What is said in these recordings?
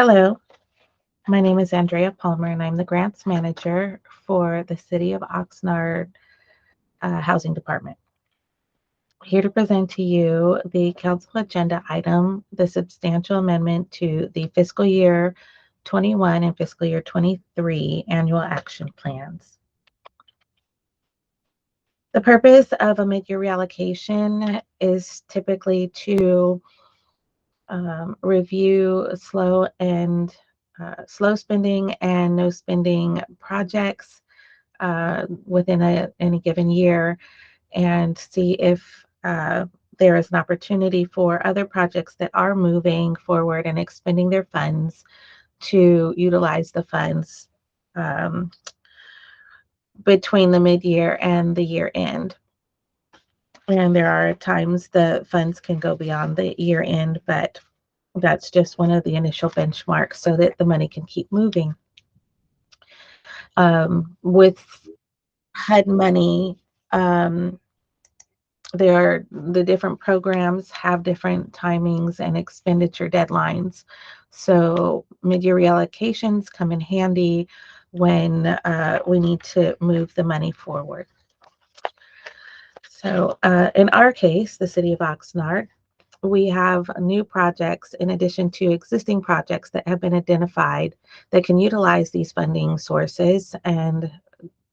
Hello, my name is Andrea Palmer, and I'm the grants manager for the City of Oxnard Housing Department. Here to present to you the council agenda item, the substantial amendment to the fiscal year 21 and fiscal year 23 annual action plans. The purpose of a mid-year reallocation is typically to review slow spending and no spending projects within any given year, and see if there is an opportunity for other projects that are moving forward and expending their funds to utilize the funds um, between the mid-year and the year end. And there are times the funds can go beyond the year end, but that's just one of the initial benchmarks so that the money can keep moving. With HUD money, the different programs have different timings and expenditure deadlines. So mid-year reallocations come in handy when we need to move the money forward. So in our case, the City of Oxnard, we have new projects in addition to existing projects that have been identified that can utilize these funding sources, and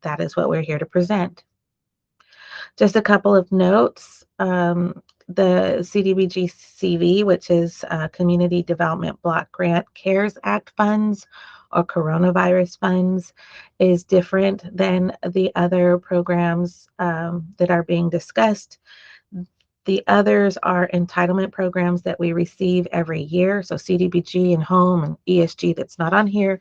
that is what we're here to present. Just a couple of notes. The CDBG CV, which is Community Development Block Grant CARES Act funds or coronavirus funds, is different than the other programs that are being discussed. The others are entitlement programs that we receive every year. So CDBG and home and ESG, that's not on here.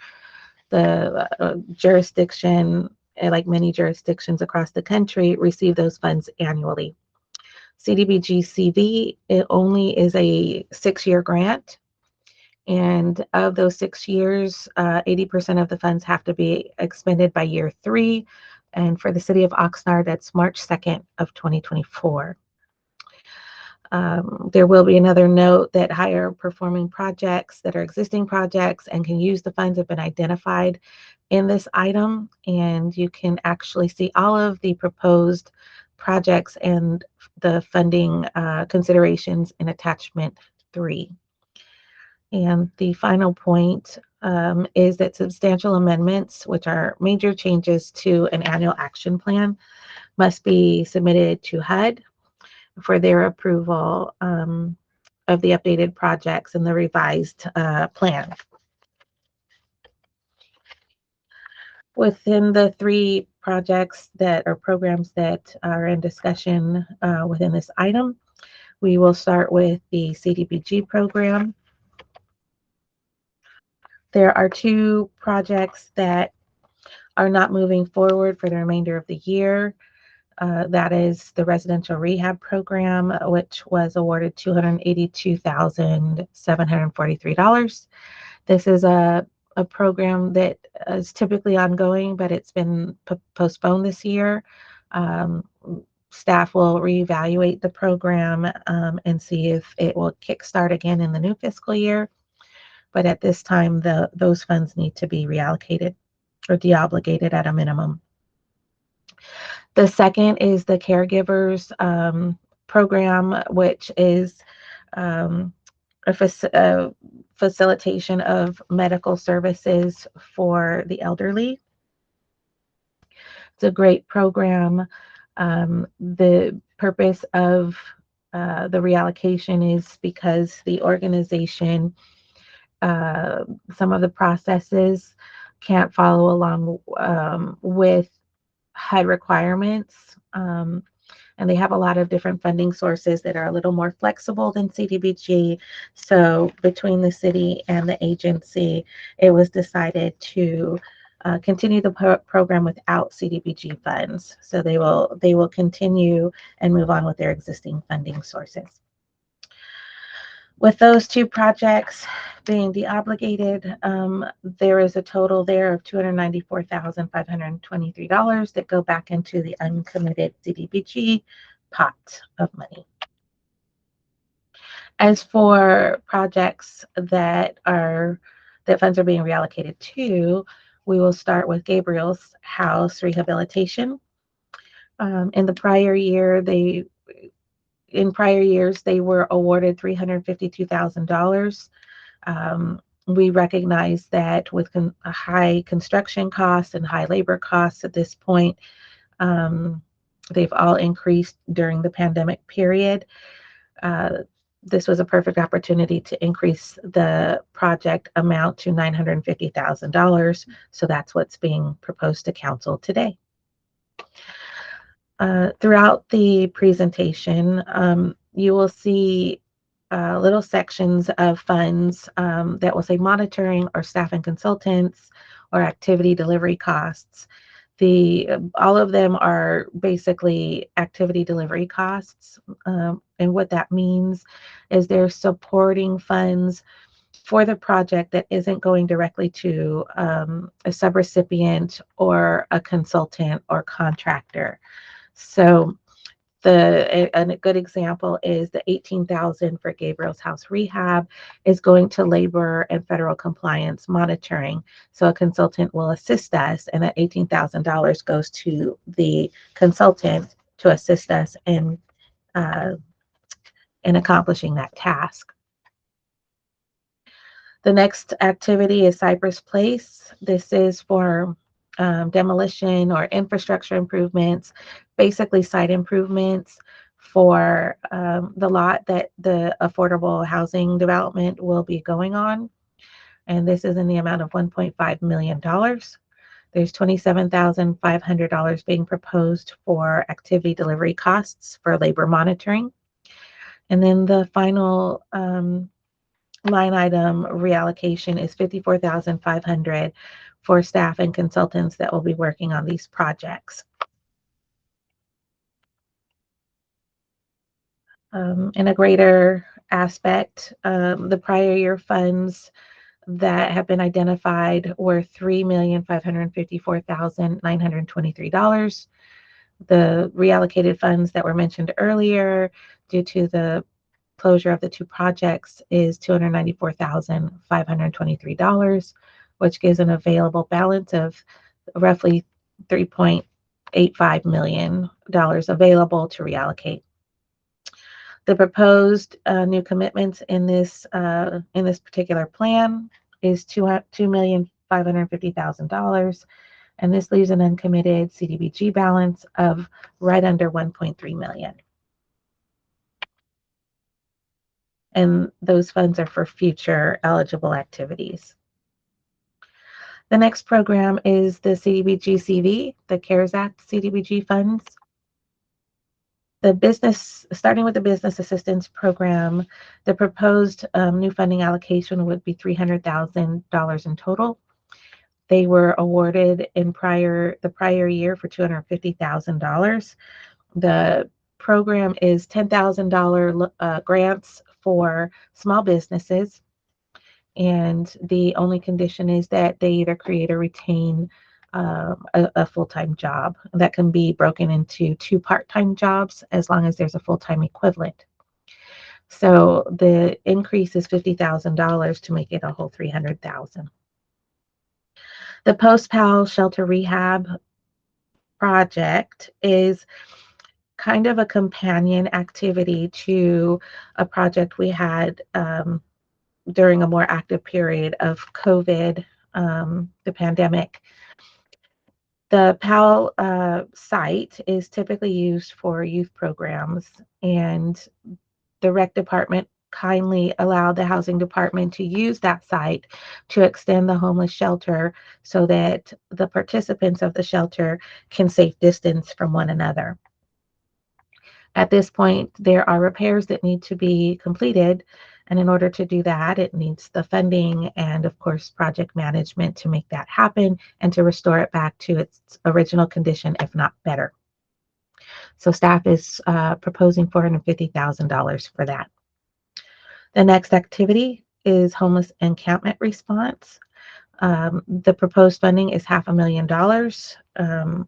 The jurisdiction, like many jurisdictions across the country, receive those funds annually. CDBG CV, it only is a 6-year grant. And of those 6 years, 80% of the funds have to be expended by year 3. And for the City of Oxnard, that's March 2nd of 2024. There will be another note that higher performing projects that are existing projects and can use the funds have been identified in this item, and you can actually see all of the proposed projects and the funding considerations in attachment 3. And the final point is that substantial amendments, which are major changes to an annual action plan, must be submitted to HUD for their approval of the updated projects and the revised plan. Within the 3 projects that are programs that are in discussion within this item, we will start with the CDBG program. There are 2 projects that are not moving forward for the remainder of the year. That is the residential rehab program, which was awarded $282,743. This is a program that is typically ongoing, but it's been postponed this year. Staff will reevaluate the program and see if it will kickstart again in the new fiscal year. But at this time, those funds need to be reallocated or deobligated at a minimum. The second is the caregivers program, which is a facilitation of medical services for the elderly. It's a great program. The purpose of the reallocation is because the organization, some of the processes can't follow along with HUD requirements, and they have a lot of different funding sources that are a little more flexible than CDBG. So between the city and the agency, it was decided to continue the program without CDBG funds. So they will continue and move on with their existing funding sources. With those 2 projects being deobligated, there is a total there of $294,523 that go back into the uncommitted CDBG pot of money. As for projects that are that funds are being reallocated to. We will start with Gabriel's house rehabilitation. In the prior year, in prior years they were awarded $352,000. We recognize that with high construction costs and high labor costs at this point, they've all increased during the pandemic period. This was a perfect opportunity to increase the project amount to $950,000. So that's what's being proposed to council today. Throughout the presentation, you will see little sections of funds that will say monitoring or staff and consultants or activity delivery costs. All of them are basically activity delivery costs. And what that means is they're supporting funds for the project that isn't going directly to a subrecipient or a consultant or contractor. So a good example is the $18,000 for Gabriel's house rehab is going to labor and federal compliance monitoring. So a consultant will assist us, and that $18,000 goes to the consultant to assist us in accomplishing that task. The next activity is Cypress Place. This is for demolition or infrastructure improvements, basically site improvements for the lot that the affordable housing development will be going on. And this is in the amount of $1.5 million. There's $27,500 being proposed for activity delivery costs for labor monitoring. And then the final line item reallocation is $54,500 for staff and consultants that will be working on these projects. In a greater aspect, the prior year funds that have been identified were $3,554,923. The reallocated funds that were mentioned earlier due to the closure of the two projects is $294,523, which gives an available balance of roughly $3.85 million available to reallocate. The proposed new commitments in this particular plan is $2,550,000, and this leaves an uncommitted CDBG balance of right under $1.3 million. And those funds are for future eligible activities. The next program is the CDBG CV, the CARES Act CDBG funds. Starting with the business assistance program, the proposed new funding allocation would be $300,000 in total. They were awarded in the prior year for $250,000. The program is $10,000 grants for small businesses, and the only condition is that they either create or retain a full-time job. That can be broken into 2 part-time jobs as long as there's a full-time equivalent. So the increase is $50,000 to make it a whole $300,000. The post-PAL shelter rehab project is kind of a companion activity to a project we had during a more active period of COVID, the pandemic. The PAL site is typically used for youth programs, and the rec department kindly allowed the housing department to use that site to extend the homeless shelter so that the participants of the shelter can safe distance from one another. At this point, there are repairs that need to be completed, and in order to do that, it needs the funding and, of course, project management to make that happen and to restore it back to its original condition, if not better. So staff is proposing $450,000 for that. The next activity is homeless encampment response. The proposed funding is $500,000.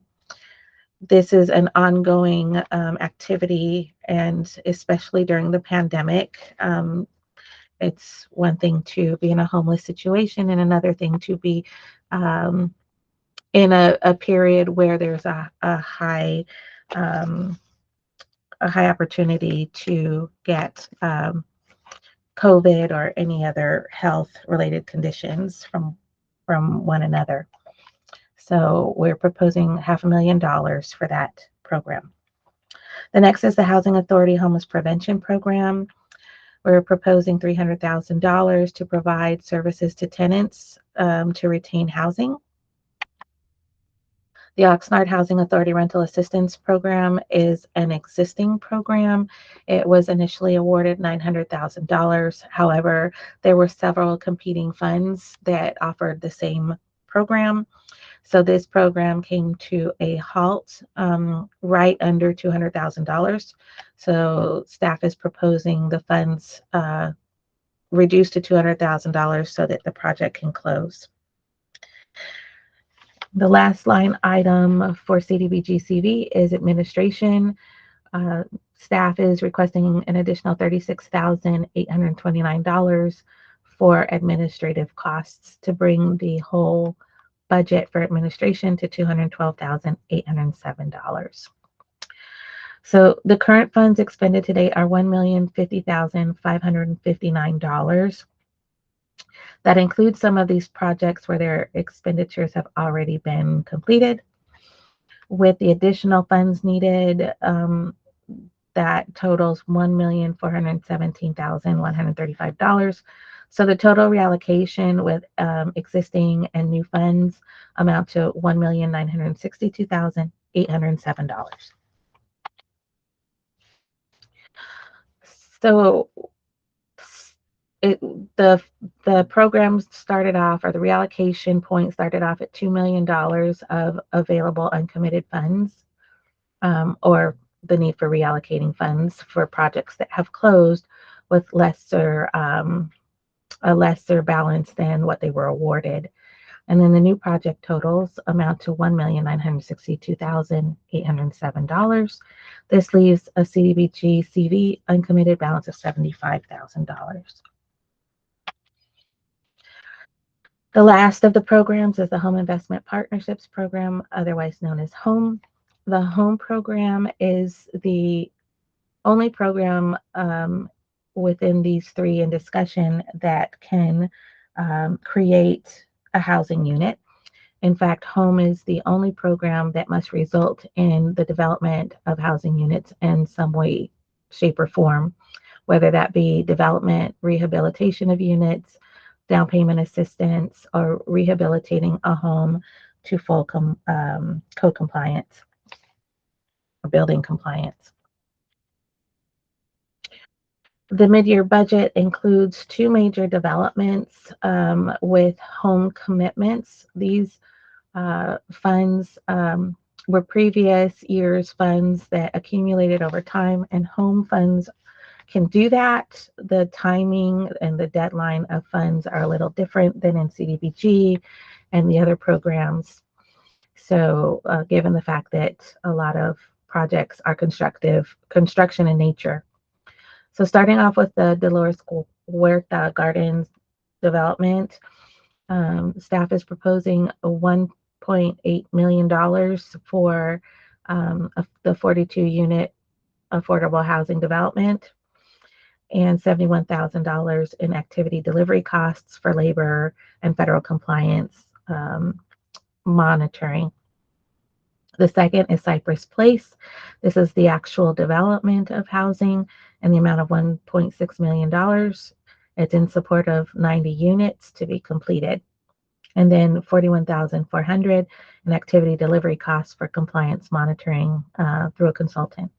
This is an ongoing activity, and especially during the pandemic, it's one thing to be in a homeless situation and another thing to be um, in a period where there's um, a high opportunity to get COVID or any other health related conditions from one another. So we're proposing $500,000 for that program. The next is the Housing Authority Homeless Prevention Program. We're proposing $300,000 to provide services to tenants to retain housing. The Oxnard Housing Authority Rental Assistance Program is an existing program. It was initially awarded $900,000. However, there were several competing funds that offered the same program. So this program came to a halt right under $200,000. So staff is proposing the funds reduced to $200,000 so that the project can close. The last line item for CDBG-CV is administration. Staff is requesting an additional $36,829 for administrative costs to bring the whole budget for administration to $212,807. So the current funds expended today are $1,050,559. That includes some of these projects where their expenditures have already been completed. With the additional funds needed, that totals $1,417,135. So the total reallocation with existing and new funds amount to $1,962,807. So it the the program started off, or the reallocation point started off at $2 million of available uncommitted funds, or the need for reallocating funds for projects that have closed with a lesser balance than what they were awarded. And then the new project totals amount to $1,962,807. This leaves a CDBG CV uncommitted balance of $75,000. The last of the programs is the Home Investment Partnerships Program, otherwise known as HOME. The HOME program is the only program within these three in discussion that can create a housing unit. In fact, HOME is the only program that must result in the development of housing units in some way, shape, or form, whether that be development, rehabilitation of units, down payment assistance, or rehabilitating a home to full code compliance or building compliance. The mid-year budget includes two major developments with home commitments. These funds were previous year's funds that accumulated over time, and home funds can do that. The timing and the deadline of funds are a little different than in CDBG and the other programs. So given the fact that a lot of projects are construction in nature. So starting off with the Dolores Huerta Gardens development, staff is proposing a $1.8 million for the 42 unit affordable housing development, and $71,000 in activity delivery costs for labor and federal compliance monitoring. The second is Cypress Place. This is the actual development of housing and the amount of $1.6 million. It's in support of 90 units to be completed. And then $41,400 in activity delivery costs for compliance monitoring through a consultant.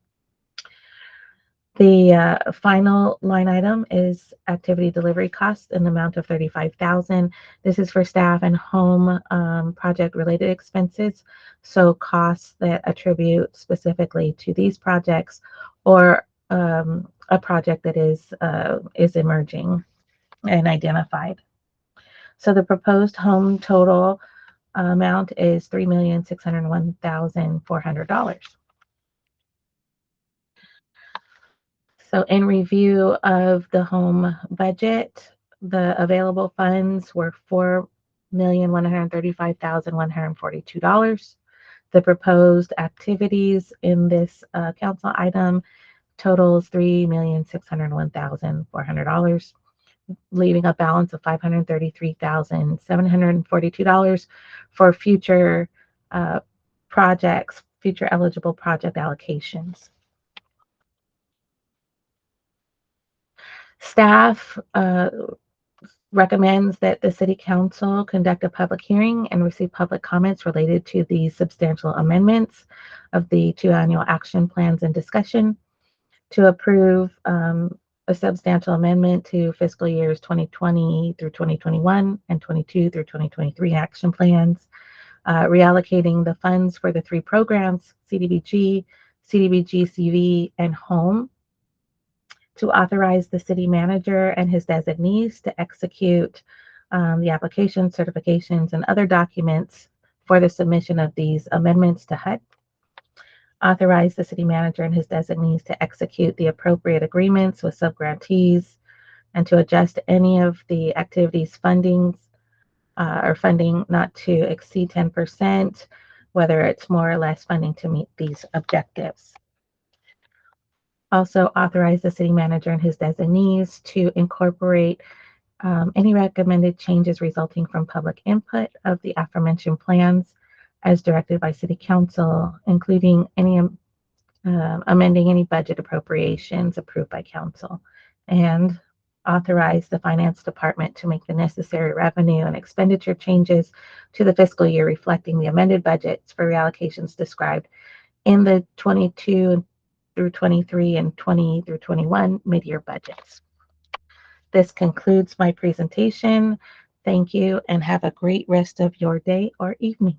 The final line item is activity delivery costs in the amount of $35,000. This is for staff and home project related expenses. So costs that attribute specifically to these projects or a project that is emerging and identified. So the proposed home total amount is $3,601,400. So in review of the home budget, the available funds were $4,135,142. The proposed activities in this council item totals $3,601,400, leaving a balance of $533,742 for future uh, projects, future eligible project allocations. Staff recommends that the City Council conduct a public hearing and receive public comments related to the substantial amendments of the two annual action plans in discussion, to approve a substantial amendment to fiscal years 2020 through 2021 and 22 through 2023 action plans, reallocating the funds for the three programs, CDBG, CDBG-CV, and HOME, to authorize the city manager and his designees to execute the applications, certifications, and other documents for the submission of these amendments to HUD. Authorize the city manager and his designees to execute the appropriate agreements with subgrantees and to adjust any of the activities fundings or funding not to exceed 10%, whether it's more or less funding to meet these objectives. Also authorize the city manager and his designees to incorporate any recommended changes resulting from public input of the aforementioned plans as directed by City Council, including any amending any budget appropriations approved by Council, and authorize the Finance Department to make the necessary revenue and expenditure changes to the fiscal year reflecting the amended budgets for reallocations described in the 22 through 23 and 20 through 21 mid-year budgets. This concludes my presentation. Thank you and have a great rest of your day or evening.